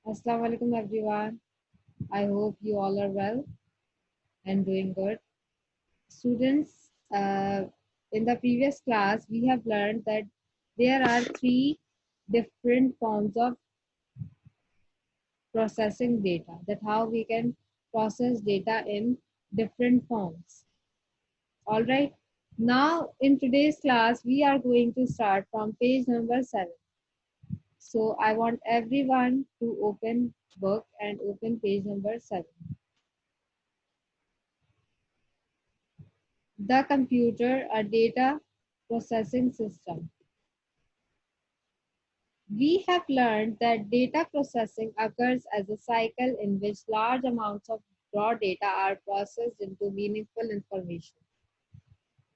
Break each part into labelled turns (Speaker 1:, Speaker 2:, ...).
Speaker 1: Assalamu alaikum everyone. I hope you all are well and doing good. Students, in the previous class, we have learned that there are three different forms of processing data, that how we can process data in different forms. All right. Now, in today's class, we are going to start from page number 7. So I want everyone to open book and open page number 7. The computer, a data processing system. We have learned that data processing occurs as a cycle in which large amounts of raw data are processed into meaningful information.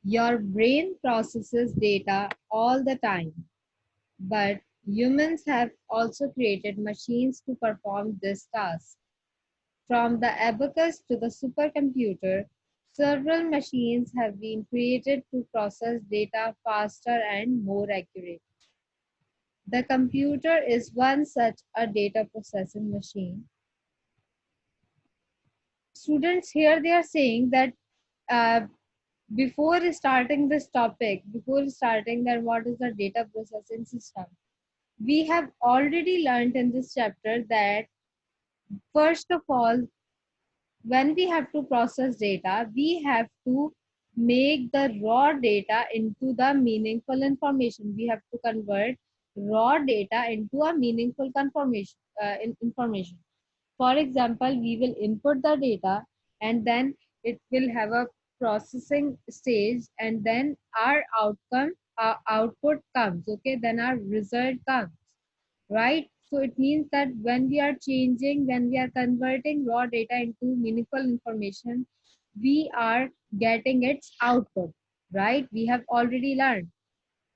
Speaker 1: Your brain processes data all the time, but humans have also created machines to perform this task. From the abacus to the supercomputer, several machines have been created to process data faster and more accurately. The computer is one such a data processing machine. Students, here they are saying that uh, before starting this topic, before starting that what is the data processing system, we have already learned in this chapter that first of all, when we have to process data, we have to make the raw data into the meaningful information. We have to convert raw data into a meaningful information. For example, we will input the data and then it will have a processing stage, and then our output comes. Okay, then our result comes, right? So it means that when we are changing, when we are converting raw data into meaningful information, we are getting its output, right? We have already learned.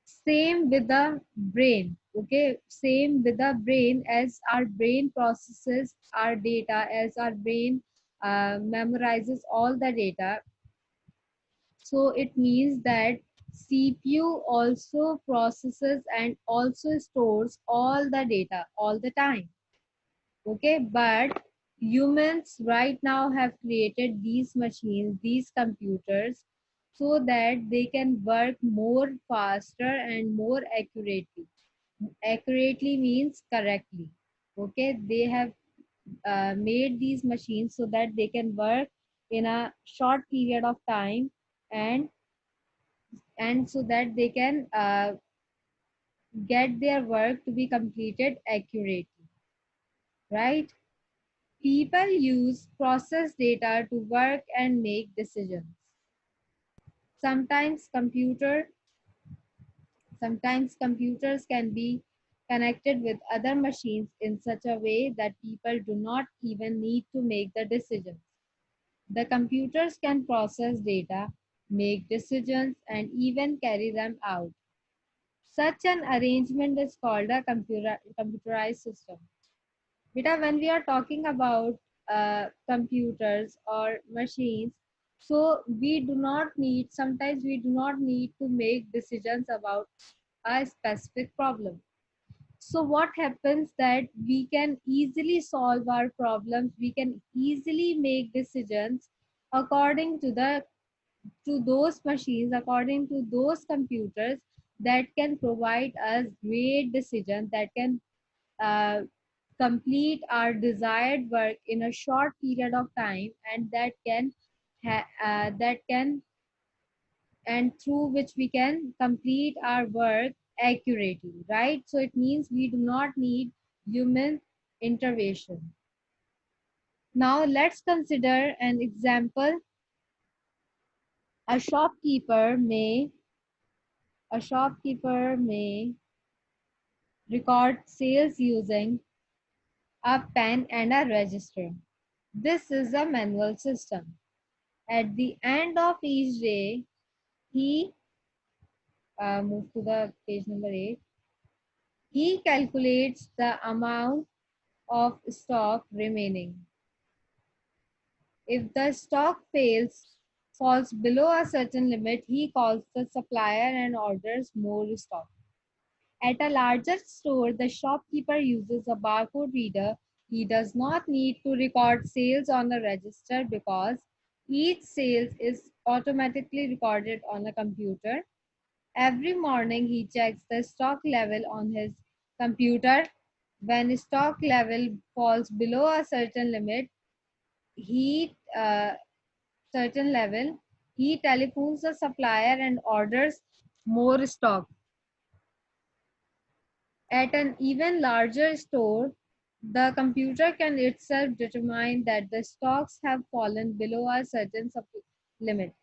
Speaker 1: Same with the brain, okay? Same with the brain, as our brain processes our data, as our brain memorizes all the data. So it means that CPU also processes and also stores all the data all the time. Okay, but humans right now have created these machines, these computers, so that they can work more faster and more accurately. Accurately means correctly. Okay, they have made these machines so that they can work in a short period of time, and so that they can get their work to be completed accurately, right? People use process data to work and make decisions. Sometimes computer Sometimes computers can be connected with other machines in such a way that people do not even need to make the decisions. The computers can process data, make decisions, and even carry them out. Such an arrangement is called a computerized system. Beta, when we are talking about computers or machines, so we do not need, sometimes we do not need to make decisions about a specific problem. So what happens that we can easily solve our problems, we can easily make decisions according to those machines, according to those computers that can provide us great decisions, that can uh, complete our desired work in a short period of time, and that can and through which we can complete our work accurately, right? So it means we do not need human intervention. Now let's consider an example. A shopkeeper may a shopkeeper may record sales using a pen and a register. This is a manual system. At the end of each day, he move to the page number 8. He calculates the amount of stock remaining. If the stock falls below a certain limit, he calls the supplier and orders more stock. At a larger store, the shopkeeper uses a barcode reader. He does not need to record sales on a register because each sales is automatically recorded on a computer. Every morning he checks the stock level on his computer. When stock level falls below a certain limit, he certain level, he telephones the supplier and orders more stock. At an even larger store, the computer can itself determine that the stocks have fallen below a certain limit.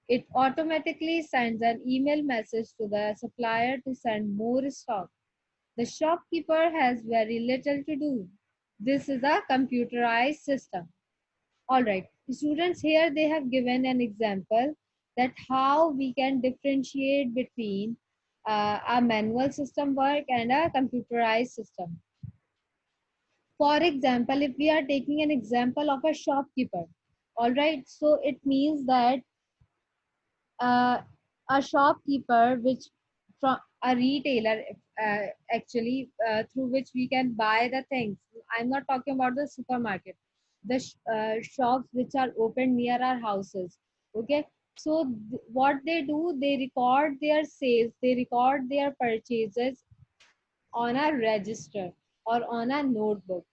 Speaker 1: It automatically sends an email message to the supplier to send more stock. The shopkeeper has very little to do. This is a computerized system. All right, students, here they have given an example that how we can differentiate between a manual system work and a computerized system. For example, if we are taking an example of a shopkeeper, all right, so it means that uh, a shopkeeper which from a retailer actually through which we can buy the things. I'm not talking about the supermarket, the shops which are open near our houses. Okay, so what they do, they record their sales, they record their purchases on a register or on a notebook.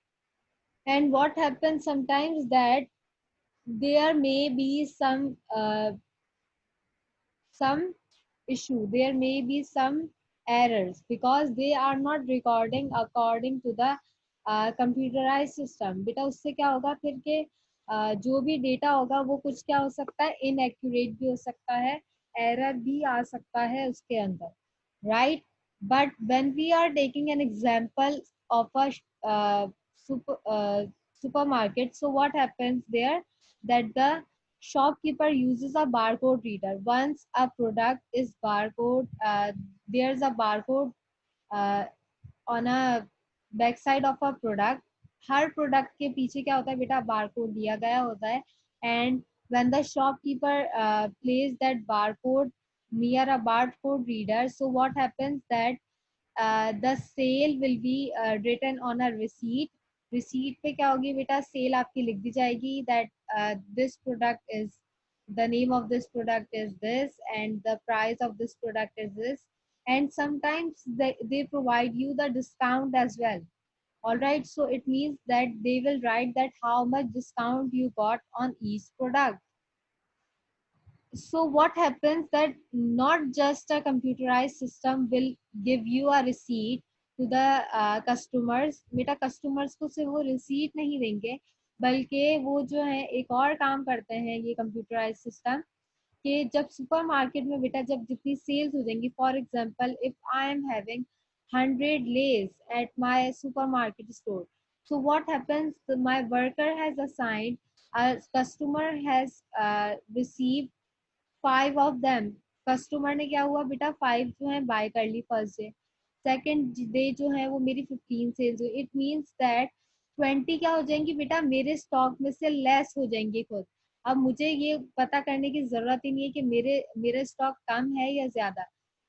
Speaker 1: And what happens sometimes that there may be some issue, there may be some errors because they are not recording according to the computerized system. बेटा उससे क्या होगा फिर के जो भी data होगा वो कुछ क्या हो सकता है, इनएक्यूरेट भी हो सकता है, एरर भी आ सकता है उसके अंदर, right? But when we are taking an example of a super supermarket, so what happens there, that the shopkeeper uses a barcode reader. Once a product is barcode, there's a barcode uh, on a backside of a product. Her product के पीछे क्या होता है बेटा, barcode दिया गया होता है. And when the shopkeeper plays that barcode near a barcode reader, so what happens that the sale will be written on a receipt. Receipt पे क्या होगी बेटा, सेल आपकी लिख दी जाएगी that this product is, the name of this product is this and the price of this product is this, and sometimes they provide you the discount as well. All right, so it means that they will write that how much discount you got on each product. So what happens that not just a computerized system will give you a receipt to the customers. बेटा customers को सिर्फ वो receipt नहीं देंगे, बल्कि वो जो है एक और काम करते हैं ये computerized system, कि जब सुपरमार्केट में बेटा जब जितनी सेल्स हो जाएंगी, for example if I am having 100 less at my supermarket store, so what happens, my worker has assigned, a customer has received 5 of them. Customer ने क्या हुआ बेटा, 5 जो है बाय कर ली फर्स्ट डे, सेकेंड डे जो है वो मेरी 15 सेल्स हुई. इट मीन्स दैट 20 क्या हो जाएंगी बेटा, मेरे स्टॉक में से लेस हो जाएंगी खुद. अब मुझे ये पता करने की जरूरत ही नहीं है कि मेरे स्टॉक कम है या ज्यादा.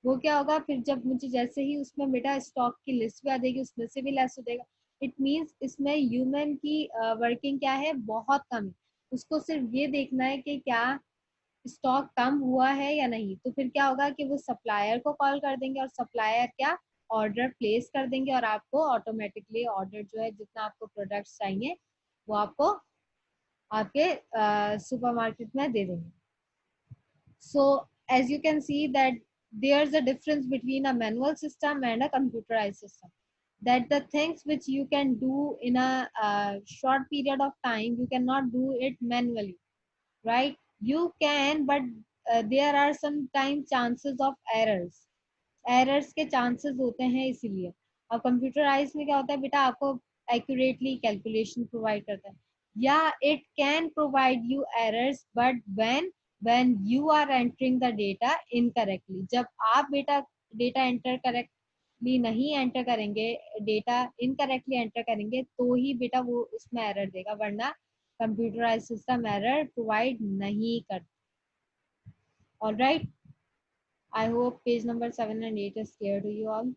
Speaker 1: वो क्या होगा फिर, जब मुझे जैसे ही उसमें बेटा स्टॉक की लिस्ट भी आ जाएगी, उसमें से भी लेस हो जाएगा. इट मीन्स इसमें ह्यूमन की वर्किंग क्या है, बहुत कम है. उसको सिर्फ ये देखना है कि क्या स्टॉक कम हुआ है या नहीं. तो फिर क्या होगा कि वो सप्लायर को कॉल कर देंगे और सप्लायर क्या, ऑर्डर प्लेस कर देंगे और आपको ऑटोमेटिकली ऑर्डर जो है जितना आपको प्रोडक्ट्स चाहिए वो आपको आपके सुपरमार्केट में दे देंगे. So as you can see that there's a difference between a manual system and a computerized system, that the things which you can do in a short period of time you cannot do it manually, right? You can, but there are sometimes chances of errors के chances होते हैं. इसीलिए अब computerise में क्या होता है बेटा, आपको एक्यूरेटली कैलकुलेशन प्रोवाइड करता है. या it can provide you errors, but when you are entering the data incorrectly, जब आप बेटा डेटा एंटर करेक्टली नहीं एंटर करेंगे, डेटा इनकरेक्टली एंटर करेंगे, तो ही बेटा वो उसमें एरर देगा, वरना computerized system error provide nahi karta. All right, I hope page number 7 and 8 is clear to you all.